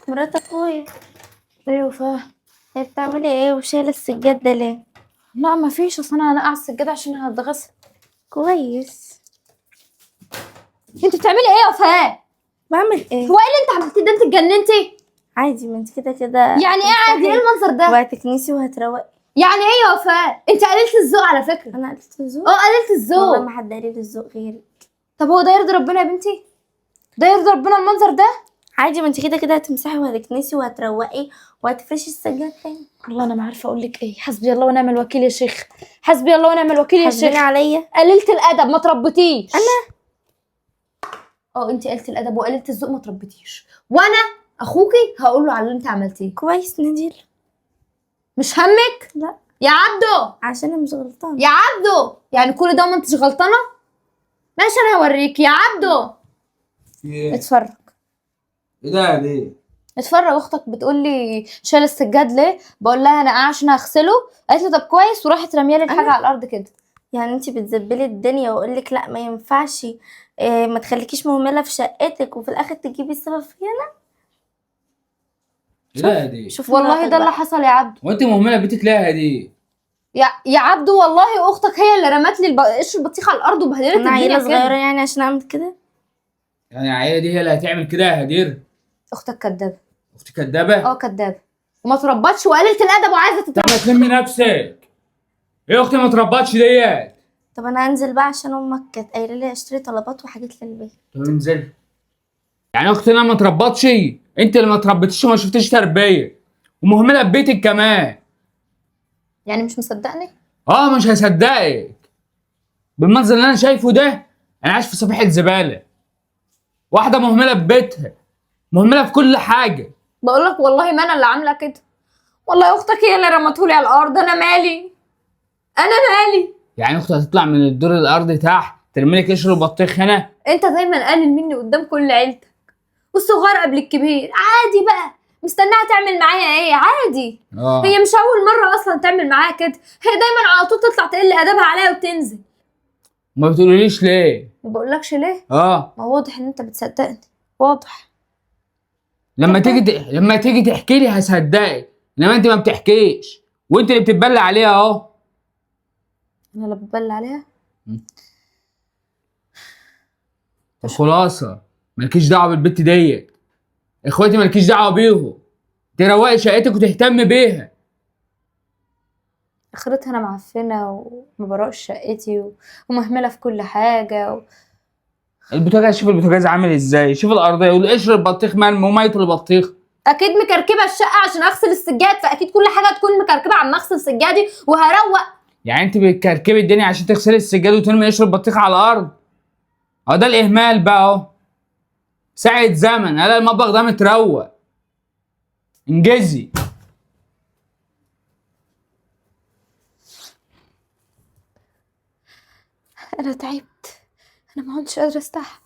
مرات اخويا. ايوه فاهم. هي بتعملي ايه وشايله السجاد ده ليه؟ لا ما فيش، اصل انا هنقع السجاده عشان هتغسل. كويس. انت بتعملي ايه يا وفاء؟ بعمل ايه؟ هو ايه اللي انت عملتيه ده؟ انت اتجننتي؟ عادي، ما انت كده كده يعني ايه عادي؟ ايه المنظر ده؟ وهتكنسي وهتروقي. يعني ايه يا وفاء؟ انت قللت الذوق على فكره. انا قلت الذوق؟ قللت الذوق. والله ما حد قال لي الذوق غيري. طب هو ده يرضي ربنا يا بنتي؟ ده يرضي ربنا المنظر ده؟ عادي، ما انت كده كده هتمسحي وهتكنسي وهتروقي وهتفرشي السجاد تاني. والله انا ما عارفه اقول لك ايه. حسبي الله ونعم الوكيل يا شيخ. حسبي الله ونعم الوكيل يا حاسبين شيخ. عليا. قللت الادب ما تربيتيش. انا انت قلت الادب وقللت الذوق ما تربيتيش، وانا اخوكي هقول له على اللي انت عملتيه. كويس ناديل. مش همك؟ لا، يا عبدو. عشان انا مش غلطانه. يا عبدو يعني كل ده وما انتش غلطانه؟ ماشي انا هوريك يا عبدو. ايه؟ اتفرج. ايه ده ليه؟ اتفرج. اختك بتقول لي شال السجاد ليه؟ بقول لها انا عشان هغسله. قالت لي طب كويس، وراحت رميه لي الحاجه على الارض كده. يعني انت بتزبلي الدنيا واقول لك لا ما ينفعش، إيه ما تخليكيش مهمله في شقتك وفي الاخر تجيبي السبب فيا انا. لا دي شوف والله مراتك ده اللي بقى. حصل يا عبدو. وانت مهمله بيتك ليه دي؟ يا عبدو والله اختك هي اللي رمت لي قشر البطيخه على الارض وبهدلت انا عيله الدنيا صغيره كده. يعني عشان اعمل كده؟ يعني العيله دي هي اللي هتعمل كده يا هدير؟ اختك كدابه. اختي كدابه؟ كدابه وما تربتش وقللت الادب وعايزه طب تتربى. ما تلمي نفسك. ايه اختي ما تربطش ديت؟ طب انا هنزل بقى عشان امك كانت قايله لي اشتري طلبات وحاجات للبيت. طب انزل. يعني اختنا ما تربطش؟ انت اللي ما تربيتيش وما شفتيش تربيه ومهمله ببيتك كمان. يعني مش مصدقني؟ مش هصدقك. بالمنظر اللي انا شايفه ده انا عايش في صفيحه زباله. واحده مهمله ببيتها، مهمله في كل حاجه. بقول لك والله ما انا اللي عامله كده. والله اختك هي اللي رمتهولي على الارض. انا مالي؟ انا مالي؟ يعني اختي هتطلع من الدور الارضي تحت ترمي لك قشر البطيخ هنا؟ انت دايما قلل مني قدام كل عيلتك، والصغير قبل الكبير. عادي بقى، مستناها تعمل معايا ايه؟ عادي. هي مش اول مره اصلا تعمل معايا كده. هي دايما على طول تطلع تقل ادبها عليا وتنزل. ما بتقوليليش ليه؟ ما بقولكش ليه؟ ما ما واضح ان انت بتصدقني. واضح. لما تيجي تحكي لي هصدقك، انما انت ما بتحكيش وانت اللي بتتبلى عليها اهو. انا اللي بتبلى عليها؟ الخلاصه مالكيش دعوه بالبت ديت. اخواتي مالكيش دعوه بيهم. تروقي شقتك وتهتم بيها. اخرتها انا معفنه وما بروقش شقتي ومهمله في كل حاجه البوتاجاز، شوف البوتاجاز عامل ازاي، شوف الارضيه والقشر البطيخ مرمي وميه البطيخ. اكيد مكركبه الشقه عشان اغسل السجاد، فاكيد كل حاجه تكون مكركبه عم اغسل سجادي وهروق. يعني انت بتكركبي الدنيا عشان تغسلي السجاد وترمي قشر البطيخ على الارض؟ ده الاهمال بقى اهو. ساعة زمن الاقي المطبخ ده متروق. انجزي. انا تعبت. انا ما كنتش قادره استحمل.